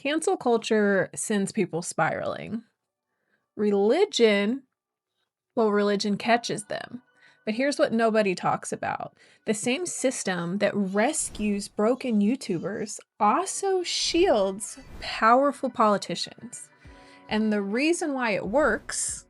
Cancel culture sends people spiraling. Religion, religion catches them. But here's what nobody talks about. The same system that rescues broken YouTubers also shields powerful politicians. And the reason why it works,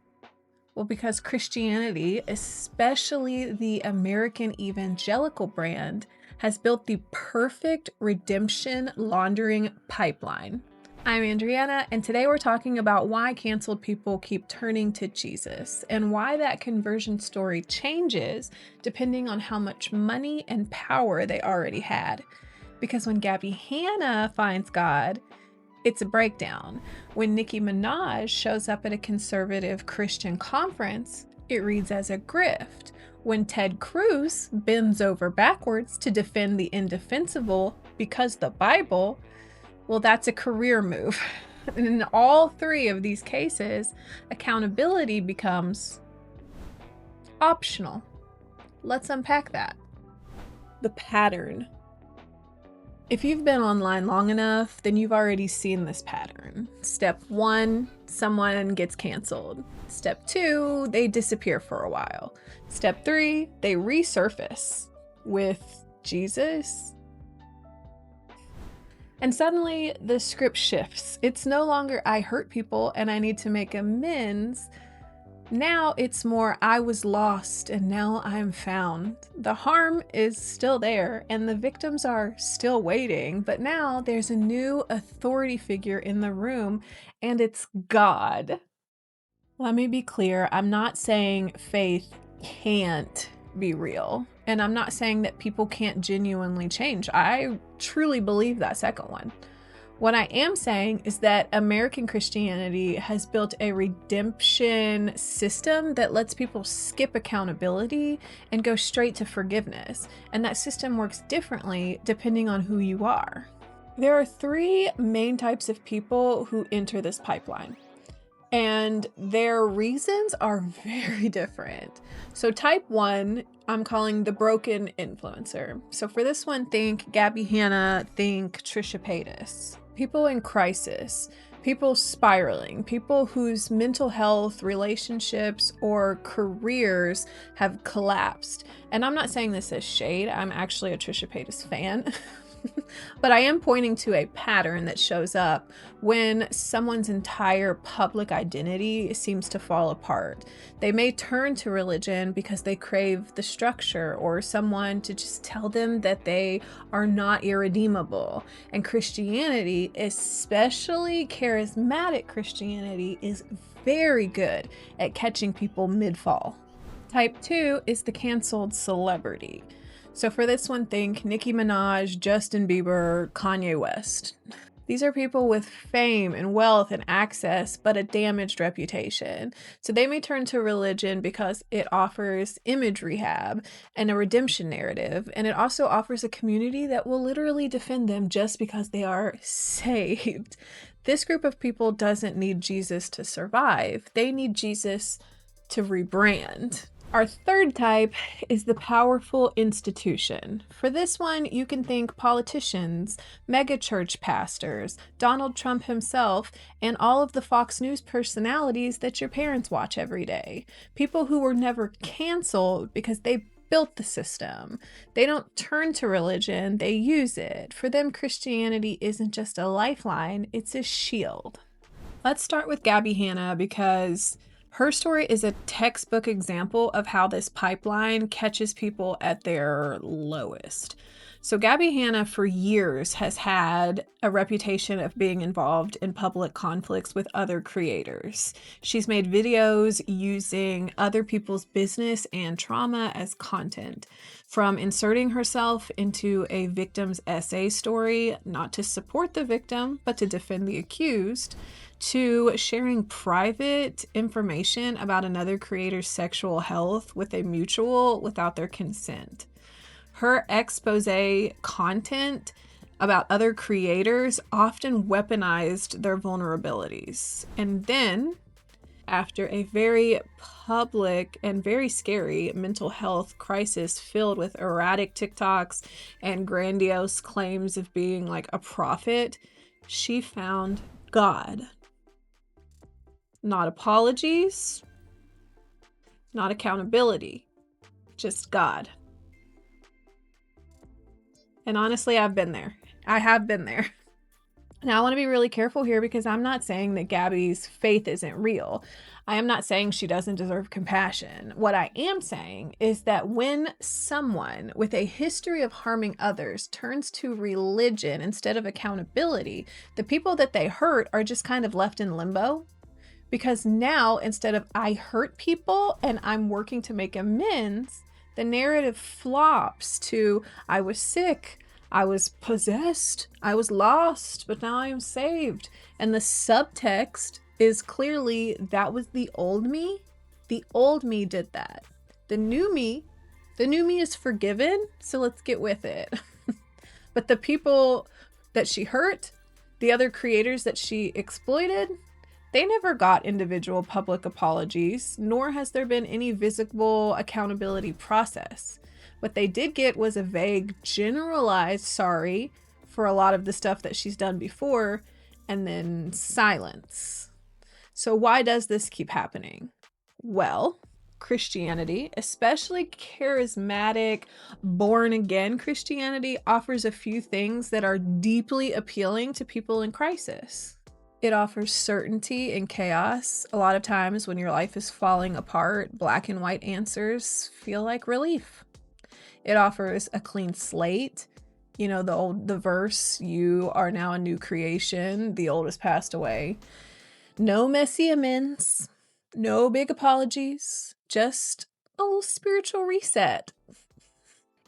because Christianity, especially the American evangelical brand, has built the perfect redemption laundering pipeline. I'm Andriana, and today we're talking about why canceled people keep turning to Jesus and why that conversion story changes depending on how much money and power they already had. Because when Gabby Hanna finds God, it's a breakdown. When Nicki Minaj shows up at a conservative Christian conference, it reads as a grift. When Ted Cruz bends over backwards to defend the indefensible because the Bible, that's a career move. And in all three of these cases, accountability becomes optional. Let's unpack that. The pattern. If you've been online long enough, then you've already seen this pattern. Step 1, someone gets canceled. Step 2, they disappear for a while. Step 3, they resurface with Jesus. And suddenly the script shifts. It's no longer I hurt people and I need to make amends. Now it's more I was lost and now I'm found. The harm is still there and the victims are still waiting, but now there's a new authority figure in the room and it's God. Let me be clear, I'm not saying faith can't be real. And I'm not saying that people can't genuinely change. I truly believe that second one. What I am saying is that American Christianity has built a redemption system that lets people skip accountability and go straight to forgiveness. And that system works differently depending on who you are. There are 3 main types of people who enter this pipeline. And their reasons are very different. So type 1, I'm calling the broken influencer. So for this one, think Gabby Hanna, think Trisha Paytas. People in crisis, people spiraling, people whose mental health, relationships, or careers have collapsed. And I'm not saying this as shade, I'm actually a Trisha Paytas fan. But I am pointing to a pattern that shows up when someone's entire public identity seems to fall apart. They may turn to religion because they crave the structure or someone to just tell them that they are not irredeemable. And Christianity, especially charismatic Christianity, is very good at catching people mid-fall. Type 2 is the canceled celebrity. So for this one, think Nicki Minaj, Justin Bieber, Kanye West. These are people with fame and wealth and access, but a damaged reputation. So they may turn to religion because it offers image rehab and a redemption narrative. And it also offers a community that will literally defend them just because they are saved. This group of people doesn't need Jesus to survive. They need Jesus to rebrand. Our third type is the powerful institution. For this one, you can think politicians, megachurch pastors, Donald Trump himself, and all of the Fox News personalities that your parents watch every day. People who were never canceled because they built the system. They don't turn to religion, they use it. For them, Christianity isn't just a lifeline, it's a shield. Let's start with Gabby Hanna because her story is a textbook example of how this pipeline catches people at their lowest. So Gabby Hanna for years has had a reputation of being involved in public conflicts with other creators. She's made videos using other people's business and trauma as content, from inserting herself into a victim's essay story, not to support the victim, but to defend the accused, to sharing private information about another creator's sexual health with a mutual without their consent. Her expose content about other creators often weaponized their vulnerabilities. And then, after a very public and very scary mental health crisis filled with erratic TikToks and grandiose claims of being like a prophet, She found God. Not apologies, not accountability, just God. And honestly, I've been there. I have been there. Now, I want to be really careful here because I'm not saying that Gabby's faith isn't real. I am not saying she doesn't deserve compassion. What I am saying is that when someone with a history of harming others turns to religion instead of accountability, the people that they hurt are just kind of left in limbo. Because now, instead of I hurt people and I'm working to make amends, the narrative flops to I was sick, I was possessed, I was lost, but now I am saved. And the subtext is clearly that was the old me. The old me did that. The new me is forgiven, so let's get with it. But the people that she hurt, the other creators that she exploited, they never got individual public apologies, nor has there been any visible accountability process. What they did get was a vague, generalized sorry for a lot of the stuff that she's done before, and then silence. So why does this keep happening? Well, Christianity, especially charismatic, born-again Christianity, offers a few things that are deeply appealing to people in crisis. It offers certainty in chaos. A lot of times when your life is falling apart, black and white answers feel like relief. It offers a clean slate. You know, the verse, you are now a new creation, the old has passed away. No messy amends, no big apologies, just a little spiritual reset.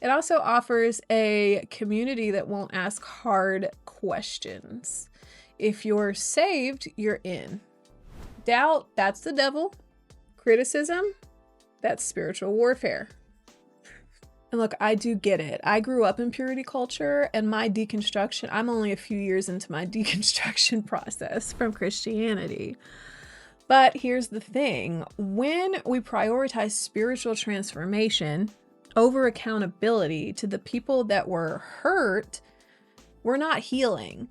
It also offers a community that won't ask hard questions. If you're saved, you're in. Doubt, that's the devil. Criticism, that's spiritual warfare. And look, I do get it. I grew up in purity culture, and my deconstruction, I'm only a few years into my deconstruction process from Christianity. But here's the thing. When we prioritize spiritual transformation over accountability to the people that were hurt, we're not healing.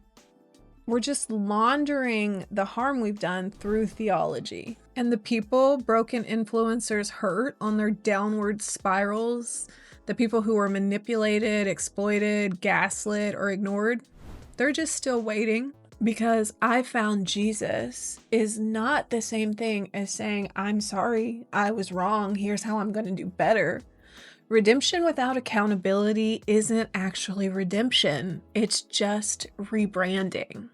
We're just laundering the harm we've done through theology. And the people broken influencers hurt on their downward spirals, the people who were manipulated, exploited, gaslit, or ignored, they're just still waiting. Because I found Jesus is not the same thing as saying, I'm sorry, I was wrong, here's how I'm going to do better. Redemption without accountability isn't actually redemption. It's just rebranding.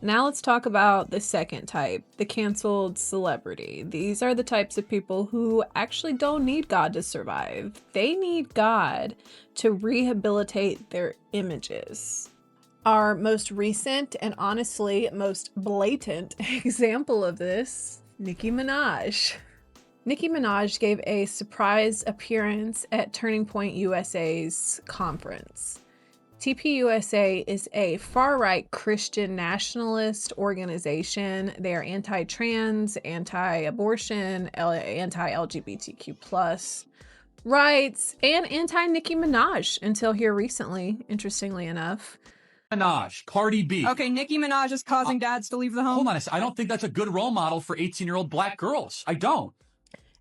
Now let's talk about the second type, the canceled celebrity. These are the types of people who actually don't need God to survive. They need God to rehabilitate their images. Our most recent and honestly most blatant example of this, Nicki Minaj. Nicki Minaj gave a surprise appearance at Turning Point USA's conference. TPUSA is a far-right Christian nationalist organization. They are anti-trans, anti-abortion, anti-LGBTQ+ rights, and anti-Nicki Minaj until here recently, interestingly enough. Minaj, Cardi B. Okay, Nicki Minaj is causing dads to leave the home. Hold on a second. I don't think that's a good role model for 18-year-old black girls. I don't.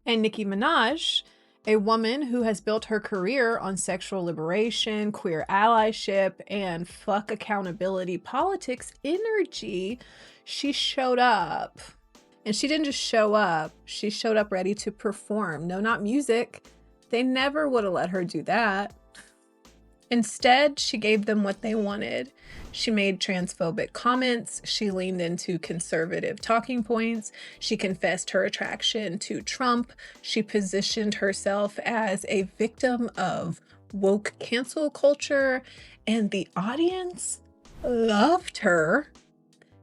And Nicki Minaj, a woman who has built her career on sexual liberation, queer allyship, and fuck accountability politics energy, she showed up. And she didn't just show up, she showed up ready to perform. No, not music. They never would have let her do that. Instead, she gave them what they wanted. She made transphobic comments. She leaned into conservative talking points. She confessed her attraction to Trump. She positioned herself as a victim of woke cancel culture. And the audience loved her.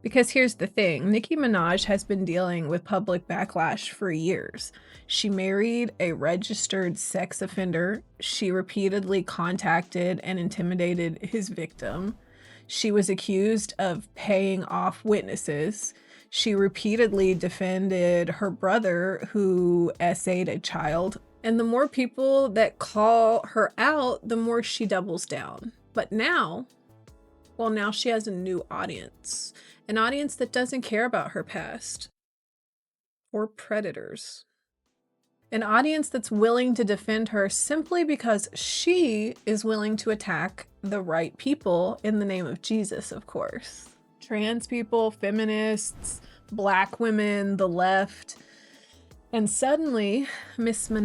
Because here's the thing, Nicki Minaj has been dealing with public backlash for years. She married a registered sex offender. She repeatedly contacted and intimidated his victim. She was accused of paying off witnesses. She repeatedly defended her brother who essayed a child. And the more people that call her out, the more she doubles down. But now, Well, now she has a new audience, an audience that doesn't care about her past or predators. An audience that's willing to defend her simply because she is willing to attack the right people in the name of Jesus, of course. Trans people, feminists, Black women, the left. And suddenly, Miss MAGA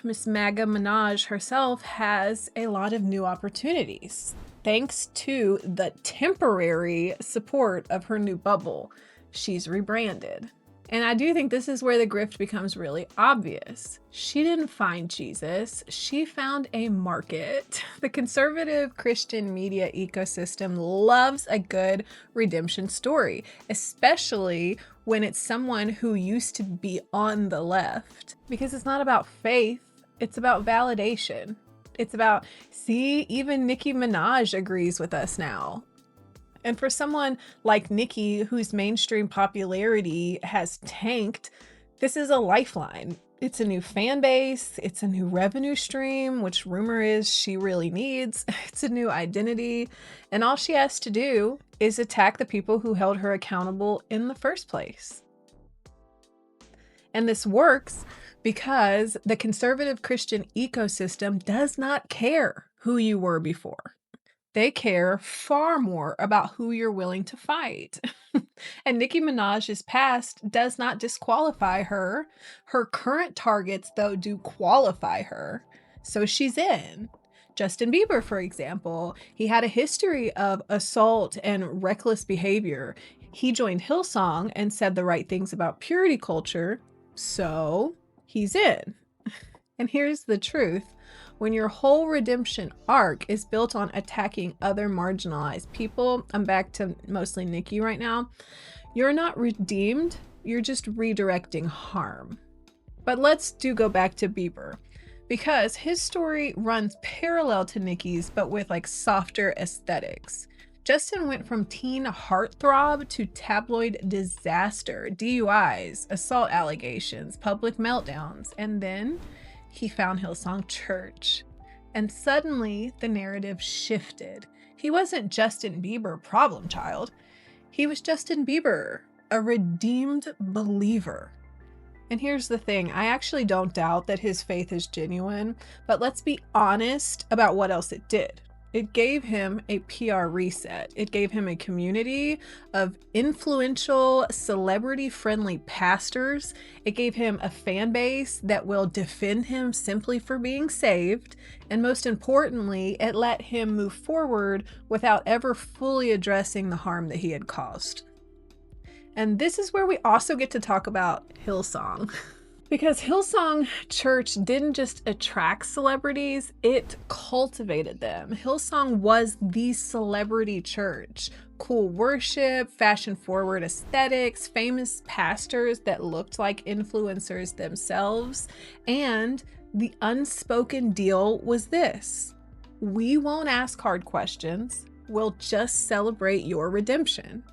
Minaj herself has a lot of new opportunities. Thanks to the temporary support of her new bubble, she's rebranded. And I do think this is where the grift becomes really obvious. She didn't find Jesus, she found a market. The conservative Christian media ecosystem loves a good redemption story, especially when it's someone who used to be on the left. Because it's not about faith, it's about validation. It's about, see, even Nicki Minaj agrees with us now. And for someone like Nicki, whose mainstream popularity has tanked, this is a lifeline. It's a new fan base, it's a new revenue stream, which rumor is she really needs. It's a new identity. And all she has to do is attack the people who held her accountable in the first place. And this works because the conservative Christian ecosystem does not care who you were before. They care far more about who you're willing to fight. And Nicki Minaj's past does not disqualify her. Her current targets, though, do qualify her. So she's in. Justin Bieber, for example, he had a history of assault and reckless behavior. He joined Hillsong and said the right things about purity culture. So he's in. And here's the truth. When your whole redemption arc is built on attacking other marginalized people, I'm back to mostly Nicki right now, you're not redeemed, you're just redirecting harm. But let's go back to Bieber, because his story runs parallel to Nicki's, but with like softer aesthetics. Justin went from teen heartthrob to tabloid disaster, DUIs, assault allegations, public meltdowns, and then he found Hillsong Church. And suddenly the narrative shifted. He wasn't Justin Bieber problem child. He was Justin Bieber, a redeemed believer. And here's the thing, I actually don't doubt that his faith is genuine, but let's be honest about what else it did. It gave him a PR reset. It gave him a community of influential, celebrity-friendly pastors. It gave him a fan base that will defend him simply for being saved. And most importantly, it let him move forward without ever fully addressing the harm that he had caused. And this is where we also get to talk about Hillsong. Because Hillsong Church didn't just attract celebrities, it cultivated them. Hillsong was the celebrity church. Cool worship, fashion-forward aesthetics, famous pastors that looked like influencers themselves. And the unspoken deal was this: we won't ask hard questions, we'll just celebrate your redemption.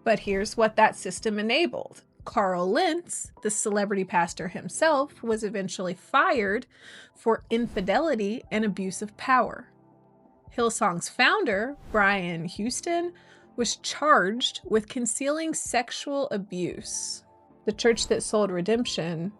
But here's what that system enabled. Carl Lentz, the celebrity pastor himself, was eventually fired for infidelity and abuse of power. Hillsong's founder, Brian Houston, was charged with concealing sexual abuse. The church that sold redemption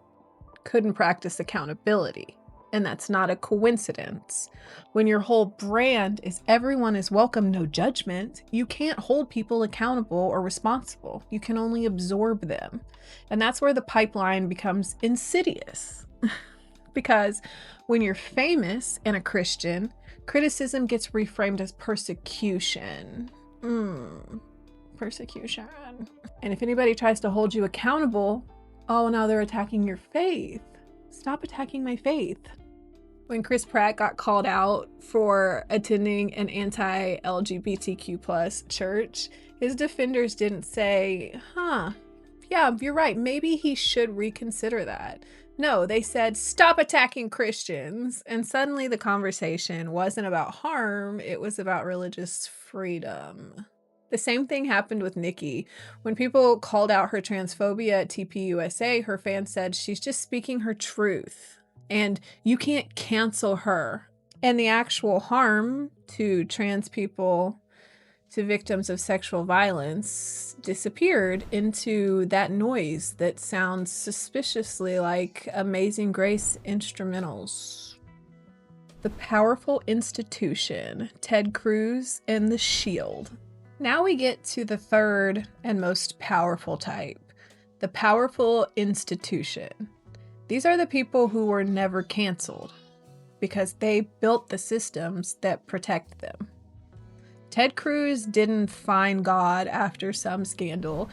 couldn't practice accountability. And that's not a coincidence. When your whole brand is everyone is welcome, no judgment, you can't hold people accountable or responsible. You can only absorb them. And that's where the pipeline becomes insidious. Because when you're famous and a Christian, criticism gets reframed as persecution. Persecution. And if anybody tries to hold you accountable, oh, now they're attacking your faith. Stop attacking my faith. When Chris Pratt got called out for attending an anti-LGBTQ+ church, his defenders didn't say, yeah, you're right, maybe he should reconsider that. No, they said, stop attacking Christians. And suddenly the conversation wasn't about harm, it was about religious freedom. The same thing happened with Nicki. When people called out her transphobia at TPUSA, her fans said she's just speaking her truth. And you can't cancel her. And the actual harm to trans people, to victims of sexual violence, disappeared into that noise that sounds suspiciously like Amazing Grace instrumentals. The powerful institution, Ted Cruz and the Shield. Now we get to the third and most powerful type, the powerful institution. These are the people who were never canceled because they built the systems that protect them. Ted Cruz didn't find God after some scandal.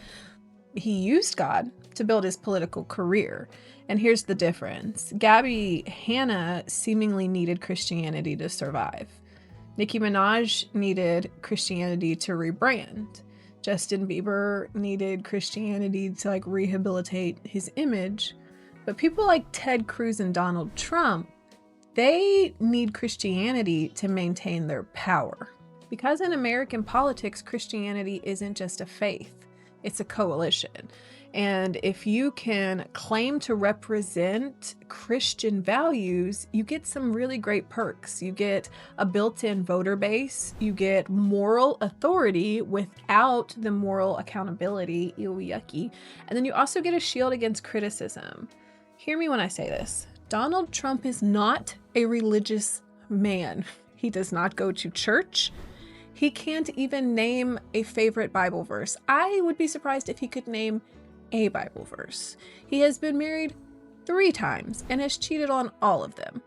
He used God to build his political career. And here's the difference. Gabby Hanna seemingly needed Christianity to survive. Nicki Minaj needed Christianity to rebrand. Justin Bieber needed Christianity to rehabilitate his image. But people like Ted Cruz and Donald Trump, they need Christianity to maintain their power. Because in American politics, Christianity isn't just a faith, it's a coalition. And if you can claim to represent Christian values, you get some really great perks. You get a built-in voter base, you get moral authority without the moral accountability, ew, yucky. And then you also get a shield against criticism. Hear me when I say this. Donald Trump is not a religious man. He does not go to church. He can't even name a favorite Bible verse. I would be surprised if he could name a Bible verse. He has been married 3 times and has cheated on all of them.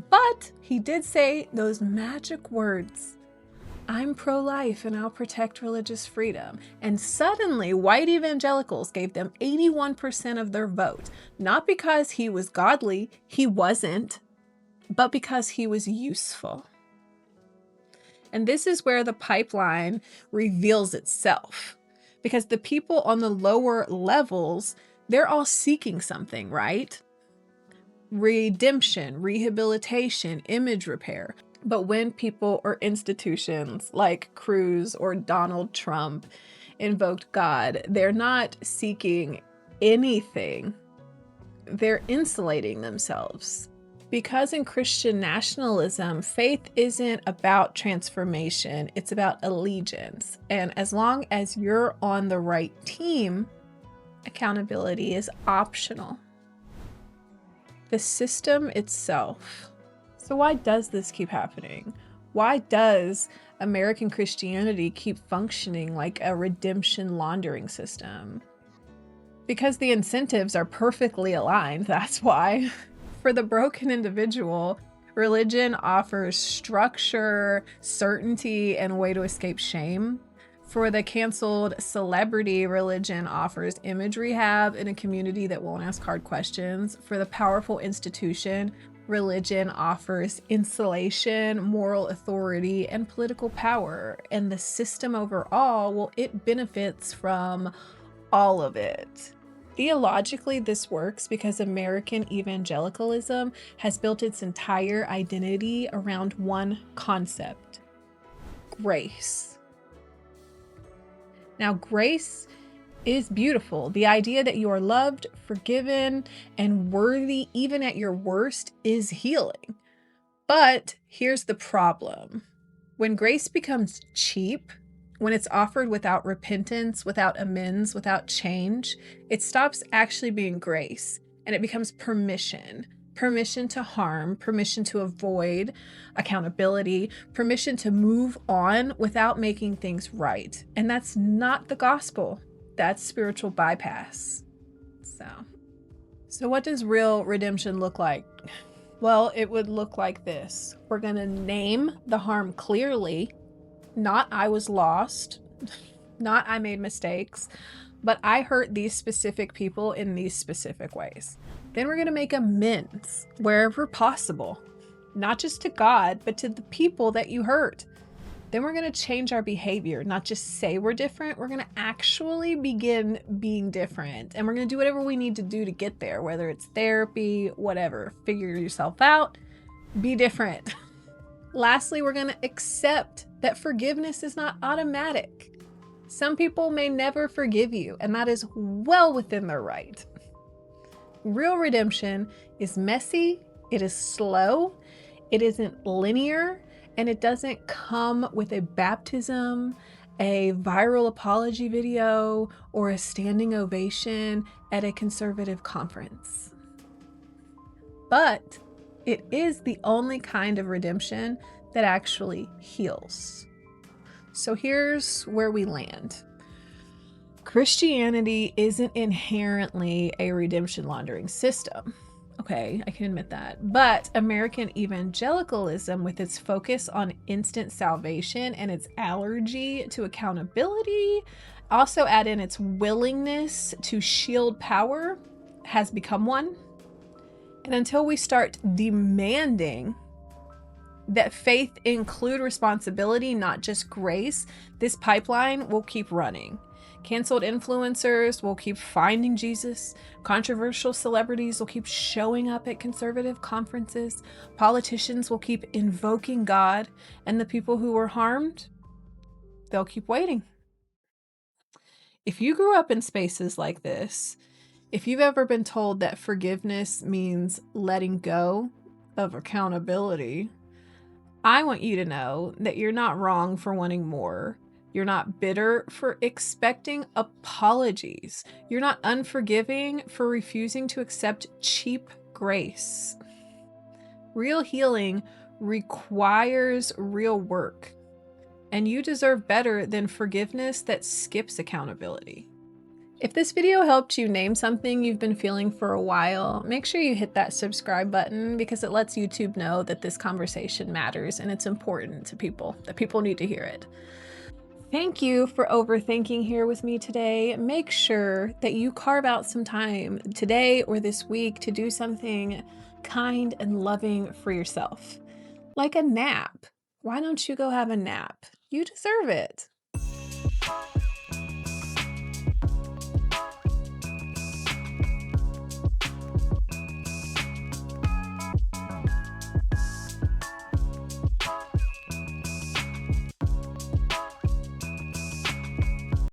But he did say those magic words, I'm pro-life and I'll protect religious freedom. And suddenly white evangelicals gave them 81% of their vote. Not because he was godly, he wasn't, but because he was useful. And this is where the pipeline reveals itself. Because the people on the lower levels, they're all seeking something, right? Redemption, rehabilitation, image repair. But when people or institutions like Cruz or Donald Trump invoked God, they're not seeking anything. They're insulating themselves. Because in Christian nationalism, faith isn't about transformation, it's about allegiance. And as long as you're on the right team, accountability is optional. The system itself. So why does this keep happening? Why does American Christianity keep functioning like a redemption laundering system? Because the incentives are perfectly aligned, that's why. For the broken individual, religion offers structure, certainty, and a way to escape shame. For the canceled celebrity, religion offers image rehab in a community that won't ask hard questions. For the powerful institution, religion offers insulation, moral authority, and political power. And the system overall, well, it benefits from all of it. Theologically, this works because American evangelicalism has built its entire identity around one concept: grace. Now, grace is beautiful. The idea that you are loved, forgiven, and worthy even at your worst is healing. But here's the problem. When grace becomes cheap, when it's offered without repentance, without amends, without change, it stops actually being grace and it becomes permission. Permission to harm, permission to avoid accountability, permission to move on without making things right. And that's not the gospel. That's spiritual bypass. So what does real redemption look like? Well, it would look like this. We're going to name the harm clearly. Not I was lost, not I made mistakes, but I hurt these specific people in these specific ways. Then we're going to make amends wherever possible, not just to God, but to the people that you hurt. Then we're going to change our behavior, not just say we're different. We're going to actually begin being different. And we're going to do whatever we need to do to get there, whether it's therapy, whatever. Figure yourself out, be different. Lastly, we're going to accept that forgiveness is not automatic. Some people may never forgive you, and that is well within their right. Real redemption is messy, it is slow, It isn't linear, and it doesn't come with a baptism, a viral apology video, or a standing ovation at a conservative conference. But it is the only kind of redemption that actually heals. So here's where we land. Christianity isn't inherently a redemption laundering system. Okay, I can admit that. But American evangelicalism, with its focus on instant salvation and its allergy to accountability, also add in its willingness to shield power, has become one. And until we start demanding that faith include responsibility, not just grace, this pipeline will keep running. Canceled influencers will keep finding Jesus. Controversial celebrities will keep showing up at conservative conferences. Politicians will keep invoking God. And the people who were harmed, they'll keep waiting. If you grew up in spaces like this, if you've ever been told that forgiveness means letting go of accountability, I want you to know that you're not wrong for wanting more. You're not bitter for expecting apologies. You're not unforgiving for refusing to accept cheap grace. Real healing requires real work, and you deserve better than forgiveness that skips accountability. If this video helped you name something you've been feeling for a while, make sure you hit that subscribe button because it lets YouTube know that this conversation matters and it's important to people, that people need to hear it. Thank you for overthinking here with me today. Make sure that you carve out some time today or this week to do something kind and loving for yourself. Like a nap. Why don't you go have a nap? You deserve it.